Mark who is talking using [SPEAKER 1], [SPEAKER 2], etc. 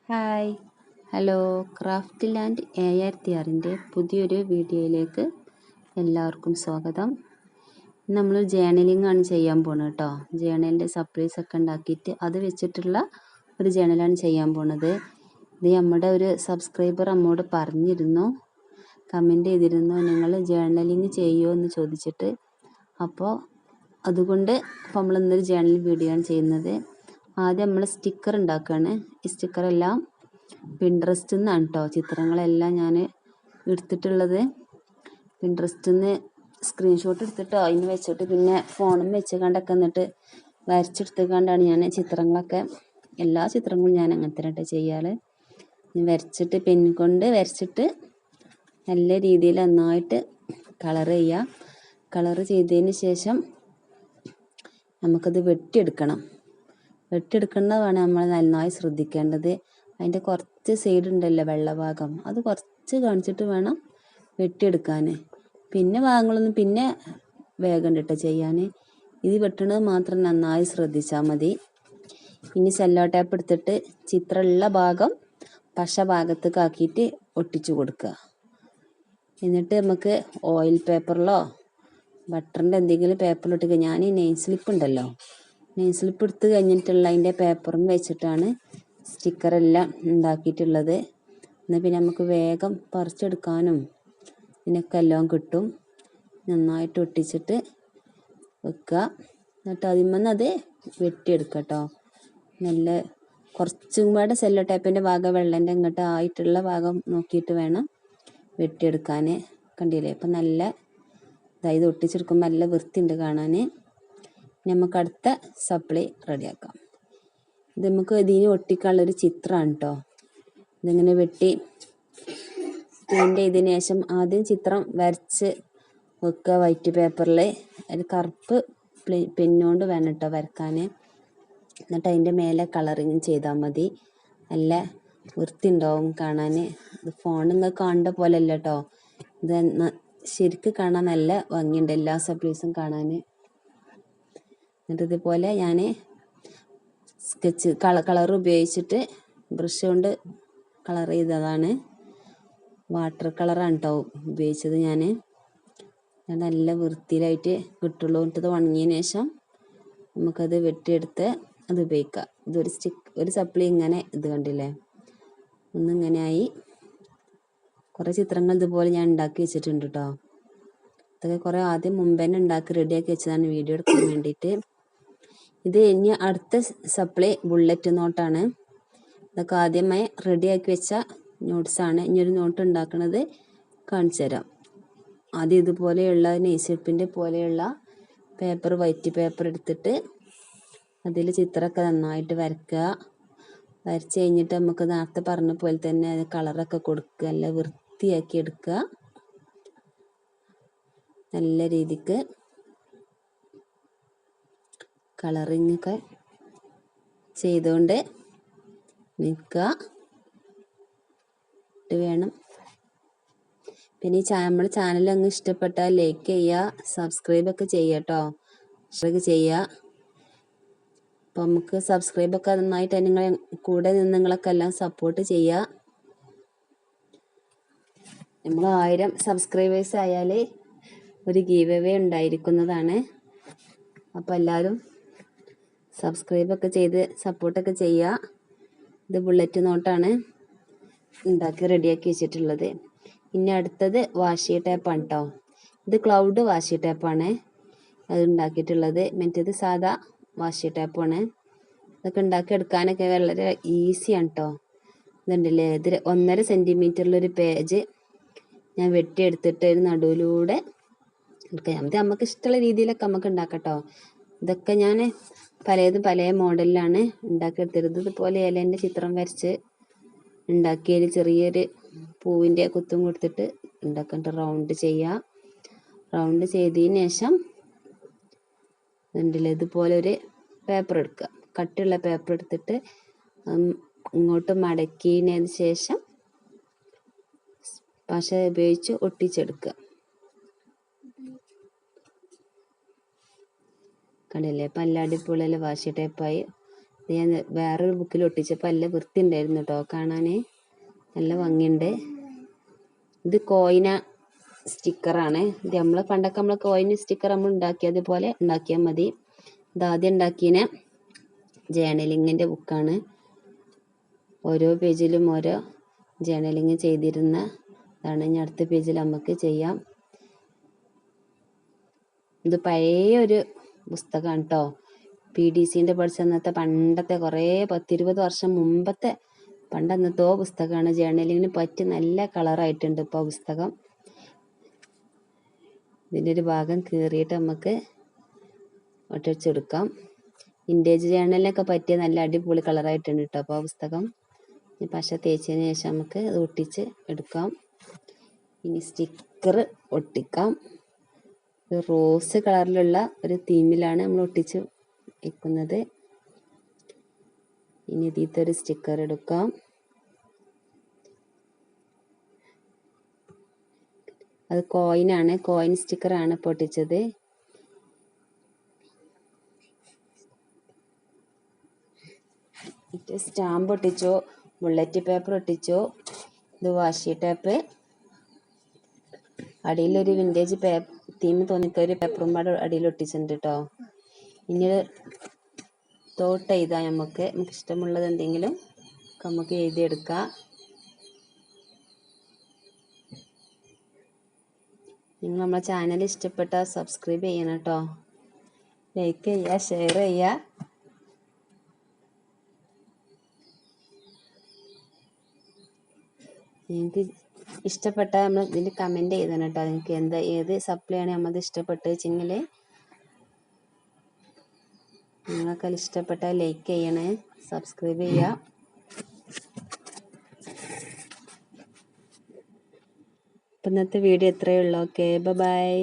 [SPEAKER 1] Hi hello craft land AR-TRൻ്റെ പുതിയൊരു വീഡിയോയിലേക്ക് എല്ലാവർക്കും സ്വാഗതം. നമ്മൾ ജേണലിംഗ് ആണ് ചെയ്യാൻ പോകുന്നത് കേട്ടോ. ജേണലിൻ്റെ സപ്ലൈസ് ഒക്കെ ഉണ്ടാക്കിയിട്ട് അത് വെച്ചിട്ടുള്ള ഒരു ജേണലാണ് ചെയ്യാൻ പോണത്. ഇത് നമ്മുടെ ഒരു സബ്സ്ക്രൈബർ നമ്മോട് പറഞ്ഞിരുന്നു, കമൻറ്റ് ചെയ്തിരുന്നു, നിങ്ങൾ ജേണലിംഗ് ചെയ്യുമോ എന്ന് ചോദിച്ചിട്ട്. അപ്പോൾ അതുകൊണ്ട് നമ്മൾ ഇന്നൊരു ജേണലിംഗ് വീഡിയോ ആണ് ചെയ്യുന്നത്. ആദ്യം നമ്മൾ സ്റ്റിക്കർ ഉണ്ടാക്കുകയാണ്. ഈ സ്റ്റിക്കറെല്ലാം പിൻട്രസ്റ്റിൽ നിന്നാണ് കേട്ടോ. ചിത്രങ്ങളെല്ലാം ഞാൻ എടുത്തിട്ടുള്ളത് പിൻട്രസ്റ്റിൽ നിന്ന് സ്ക്രീൻഷോട്ട് എടുത്തിട്ടോ അതിന് വെച്ചിട്ട് പിന്നെ ഫോണിൽ വെച്ച് കണ്ടൊക്കെ എന്നിട്ട് വരച്ചെടുത്തുകൊണ്ടാണ് ഞാൻ ചിത്രങ്ങളൊക്കെ, എല്ലാ ചിത്രങ്ങളും ഞാൻ അങ്ങനെ തന്നെ ചെയ്യാറ്. വരച്ചിട്ട് പെൻ കൊണ്ട് വരച്ചിട്ട് നല്ല രീതിയിൽ നന്നായിട്ട് കളർ ചെയ്യുക. കളർ ചെയ്തതിന് ശേഷം നമുക്കത് വെട്ടിയെടുക്കണം. വെട്ടിയെടുക്കുന്നതാണ് നമ്മൾ നന്നായി ശ്രദ്ധിക്കേണ്ടത്. അതിൻ്റെ കുറച്ച് സൈഡ് ഉണ്ടല്ലോ വെള്ളഭാഗം, അത് കുറച്ച് കാണിച്ചിട്ട് വേണം വെട്ടിയെടുക്കാൻ. പിന്നെ ഭാഗങ്ങളൊന്നും പിന്നെ വേഗം ഇട്ടിട്ട് ചെയ്യാൻ. ഇത് വെട്ടണത് മാത്രം നന്നായി ശ്രദ്ധിച്ചാൽ മതി. ഇനി സെല്ലോ ടേപ്പ് എടുത്തിട്ട് ചിത്രമുള്ള ഭാഗം പശ ഭാഗത്തേക്ക് ആക്കിയിട്ട് ഒട്ടിച്ചു കൊടുക്കുക. എന്നിട്ട് നമുക്ക് ഓയിൽ പേപ്പറിലോ ബട്ടറിൻ്റെ എന്തെങ്കിലും പേപ്പറിലൊട്ടിക്കുക. ഞാൻ ഈ നെയിം സ്ലിപ്പ് ഉണ്ടല്ലോ, നെയിം സ്ലിപ്പ് എടുത്ത് കഴിഞ്ഞിട്ടുള്ള അതിൻ്റെ പേപ്പറും വെച്ചിട്ടാണ് സ്റ്റിക്കറെല്ലാം ഉണ്ടാക്കിയിട്ടുള്ളത്. എന്നാൽ പിന്നെ നമുക്ക് വേഗം പറിച്ചെടുക്കാനും ഇതിനൊക്കെ എല്ലാം കിട്ടും. നന്നായിട്ട് ഒട്ടിച്ചിട്ട് വെക്കുക. എന്നിട്ട് അതിന്മേൽ അത് വെട്ടിയെടുക്കുക കേട്ടോ. നല്ല കുറച്ചും കൂടെ സെല്ലോ ടേപ്പിൻ്റെ ഭാഗം വെള്ളൻ്റെ ഇങ്ങോട്ട് ആയിട്ടുള്ള ഭാഗം നോക്കിയിട്ട് വേണം വെട്ടിയെടുക്കാൻ. കണ്ടില്ലേ, ഇപ്പം നല്ല ഇതായത് ഒട്ടിച്ചെടുക്കുമ്പോൾ നല്ല വൃത്തിയുണ്ട് കാണാൻ. നമുക്ക് അടുത്ത സപ്ലൈ റെഡിയാക്കാം. ഇത് നമുക്ക് ഇതിന് ഒട്ടിക്കാനുള്ളൊരു ചിത്രമാണ് കേട്ടോ. ഇതിങ്ങനെ വെട്ടി പെയിൻ്റ് ചെയ്തതിന് ശേഷം ആദ്യം ചിത്രം വരച്ച് വെക്കുക വൈറ്റ് പേപ്പറിൽ. അതിൽ കറുപ്പ് പെന്നുകൊണ്ട് വേണം കേട്ടോ വരക്കാൻ. എന്നിട്ട് അതിൻ്റെ മേലെ കളറിങ് ചെയ്താൽ മതി. നല്ല വൃത്തി ഉണ്ടാവും കാണാൻ. ഇത് ഫോണിൽ നിങ്ങൾ കാണേണ്ട പോലെ അല്ല കേട്ടോ. ഇത് ശരിക്കും കാണാൻ നല്ല ഭംഗിയുണ്ട്, എല്ലാ സപ്ലൈസും കാണാൻ. എന്നിട്ട് ഇതുപോലെ ഞാൻ സ്കെച്ച് കളർ ഉപയോഗിച്ചിട്ട് ബ്രഷ് കൊണ്ട് കളർ ചെയ്തതാണ്. വാട്ടർ കളറാണ് കേട്ടോ ഉപയോഗിച്ചത് ഞാൻ. നല്ല വൃത്തിയിലായിട്ട് കിട്ടുള്ളൂ. എന്നിട്ടത് ഉണങ്ങിയതിന് ശേഷം നമുക്കത് വെട്ടിയെടുത്ത് അത് ഉപയോഗിക്കാം. ഇതൊരു ഒരു സപ്ലി ഇങ്ങനെ ഇത് കണ്ടില്ലേ, ഒന്നിങ്ങനെയായി. കുറേ ചിത്രങ്ങൾ ഇതുപോലെ ഞാൻ ഉണ്ടാക്കി വെച്ചിട്ടുണ്ട് കേട്ടോ. ഇതൊക്കെ കുറേ ആദ്യം മുമ്പ് തന്നെ ഉണ്ടാക്കി റെഡിയാക്കി വെച്ചതാണ് വീഡിയോ എടുക്കാൻ വേണ്ടിയിട്ട്. ഇത് ഇനി അടുത്ത സപ്ലൈ ബുള്ളറ്റ് നോട്ടാണ്. ഇതൊക്കെ ആദ്യമായി റെഡിയാക്കി വെച്ച നോട്ട്സാണ്. ഇനി ഒരു നോട്ട് ഉണ്ടാക്കുന്നത് കാണിച്ചു തരാം. ആദ്യം ഇതുപോലെയുള്ള നെയ്സിപ്പിൻ്റെ പോലെയുള്ള പേപ്പർ, വൈറ്റ് പേപ്പർ എടുത്തിട്ട് അതിൽ ചിത്രമൊക്കെ നന്നായിട്ട് വരയ്ക്കുക. വരച്ച് കഴിഞ്ഞിട്ട് നമുക്ക് നേരത്തെ പറഞ്ഞ പോലെ തന്നെ അത് കളറൊക്കെ കൊടുക്കുക. നല്ല വൃത്തിയാക്കി എടുക്കുക. നല്ല രീതിക്ക് കളറിങ് ഒക്കെ ചെയ്തുകൊണ്ട് നിൽക്കുക വേണം. പിന്നെ ഈ നമ്മുടെ ചാനൽ അങ്ങ് ഇഷ്ടപ്പെട്ടാൽ ലൈക്ക് ചെയ്യുക, സബ്സ്ക്രൈബൊക്കെ ചെയ്യുക കേട്ടോ. ഷെയർ ചെയ്യുക. അപ്പം നമുക്ക് സബ്സ്ക്രൈബൊക്കെ നന്നായിട്ട് നിങ്ങൾ കൂടെ നിന്ന് നിങ്ങളൊക്കെ എല്ലാം സപ്പോർട്ട് ചെയ്യുക. നമ്മൾ 1000 സബ്സ്ക്രൈബേഴ്സ് ആയാൽ ഒരു ഗീവ് അവേ ഉണ്ടായിരിക്കുന്നതാണ്. അപ്പോൾ എല്ലാവരും സബ്സ്ക്രൈബൊക്കെ ചെയ്ത് സപ്പോർട്ടൊക്കെ ചെയ്യുക. ഇത് ബുള്ളറ്റ് നോട്ടാണ് ഉണ്ടാക്കി റെഡിയാക്കി വെച്ചിട്ടുള്ളത്. ഇനി അടുത്തത് വാഷി ടേപ്പാണ് കേട്ടോ. ഇത് ക്ലൗഡ് വാഷി ടേപ്പാണ് അത് ഉണ്ടാക്കിയിട്ടുള്ളത്. മറ്റേത് സാധാ വാഷി ടേപ്പാണ്. ഇതൊക്കെ ഉണ്ടാക്കിയെടുക്കാനൊക്കെ വളരെ ഈസിയാണ് കേട്ടോ. ഇതുണ്ടല്ലേ, ഇത് 1.5 സെൻറ്റിമീറ്ററിലൊരു പേജ് ഞാൻ വെട്ടിയെടുത്തിട്ട് ഒരു നടുവിലൂടെ എടുക്കാം. അത് നമുക്ക് ഇഷ്ടമുള്ള രീതിയിലൊക്കെ നമുക്ക് ഉണ്ടാക്കാം കേട്ടോ. ഇതൊക്കെ ഞാൻ പലതും പല മോഡലിലാണ് ഉണ്ടാക്കിയെടുത്തിരുന്നത്. ഇതുപോലെ ഇലേൻ്റെ ചിത്രം വരച്ച് ഉണ്ടാക്കിയതിൽ ചെറിയൊരു പൂവിൻ്റെ കുത്തും കൊടുത്തിട്ട് ഉണ്ടാക്കിയിട്ട് റൗണ്ട് ചെയ്യുക. റൗണ്ട് ചെയ്തതിന് ശേഷം ഉണ്ടല്ലേ ഇതുപോലെ ഒരു പേപ്പർ എടുക്കുക. കട്ടിയുള്ള പേപ്പർ എടുത്തിട്ട് ഇങ്ങോട്ട് മടക്കിയതിന് ശേഷം പശ ഉപയോഗിച്ച് ഒട്ടിച്ചെടുക്കുക. കണ്ടില്ലേ, പല്ല അടിപൊളിയിൽ വാഷി ടേപ്പായി. ഞാൻ വേറൊരു ബുക്കിൽ ഒട്ടിച്ചപ്പോൾ നല്ല വൃത്തി ഉണ്ടായിരുന്നു കേട്ടോ, കാണാൻ നല്ല ഭംഗിയുണ്ട്. ഇത് കോയിന സ്റ്റിക്കറാണ്. ഇത് പണ്ടൊക്കെ നമ്മൾ കോയിന് സ്റ്റിക്കർ നമ്മൾ ഉണ്ടാക്കിയതുപോലെ ഉണ്ടാക്കിയാൽ മതി. ഇതാദ്യം ഉണ്ടാക്കിയ ജേണലിങ്ങിൻ്റെ ബുക്കാണ്. ഓരോ പേജിലും ഓരോ ജേണലിങ് ചെയ്തിരുന്ന ഇതാണ്. ഇനി അടുത്ത പേജിൽ നമുക്ക് ചെയ്യാം. ഇത് പഴയ ഒരു പുസ്തകമാണ് കേട്ടോ. PDCൻ്റെ പഠിച്ച അന്നത്തെ പണ്ടത്തെ കുറേ 10-20 വർഷം മുമ്പത്തെ പണ്ടന്നത്തോ പുസ്തകമാണ്. ജേണലിങ്ങിന് പറ്റി നല്ല കളറായിട്ടുണ്ട് ഇപ്പോൾ പുസ്തകം. ഇതിൻ്റെ ഒരു ഭാഗം കീറിയിട്ട് നമുക്ക് ഒട്ടിച്ചെടുക്കാം. വിൻറ്റേജ് ജേണലിനൊക്കെ പറ്റിയ നല്ല അടിപൊളി കളറായിട്ടുണ്ട് കേട്ടോ അപ്പോൾ പുസ്തകം. ഈ പശ തേച്ചതിന് ശേഷം നമുക്ക് ഇത് ഒട്ടിച്ച് എടുക്കാം. ഇനി സ്റ്റിക്കർ ഒട്ടിക്കാം. ഒരു റോസ് കളറിലുള്ള ഒരു തീമിലാണ് നമ്മൾ ഒട്ടിച്ച് വെക്കുന്നത്. ഇനി ഇതിലത്തെ ഒരു സ്റ്റിക്കർ എടുക്കാം. അത് കോയിനാണ്, കോയിൻ സ്റ്റിക്കറാണ് പൊട്ടിച്ചത്. സ്റ്റാമ്പ് ഒട്ടിച്ചു, ബുള്ളറ്റ് പേപ്പർ ഒട്ടിച്ചു, ഇത് വാഷി ടേപ്പ്, അടിയിലൊരു വിൻറ്റേജ് തീം തോന്നിക്ക ഒരു പേപ്പറും പാട് അടിയിൽ ഒട്ടിച്ചിട്ടുണ്ട് കേട്ടോ. ഇനി തോട്ട് എഴുതാം. നമുക്ക് ഇഷ്ടമുള്ളത് എന്തെങ്കിലും നമുക്ക് എഴുതിയെടുക്കാം. നിങ്ങൾ നമ്മളെ ചാനൽ ഇഷ്ടപ്പെട്ടാൽ സബ്സ്ക്രൈബ് ചെയ്യണം കേട്ടോ. ലൈക്ക് ചെയ്യുക, ഷെയർ ചെയ്യുക. നിങ്ങൾക്ക് ഇഷ്ടപ്പെട്ട നമ്മൾ ഇതിൽ കമൻറ്റ് ചെയ്തണം കേട്ടോ. നിങ്ങൾക്ക് ഏത് സപ്ലൈയാണ് നമ്മളത് ഇഷ്ടപ്പെട്ട് വെച്ചെങ്കിൽ നിങ്ങൾക്ക് ഇഷ്ടപ്പെട്ടാൽ ലൈക്ക് ചെയ്യണേ, സബ്സ്ക്രൈബ് ചെയ്യുക. ഇപ്പം ഇന്നത്തെ വീഡിയോ ഇത്രയേ ഉള്ളൂ. Okay, by.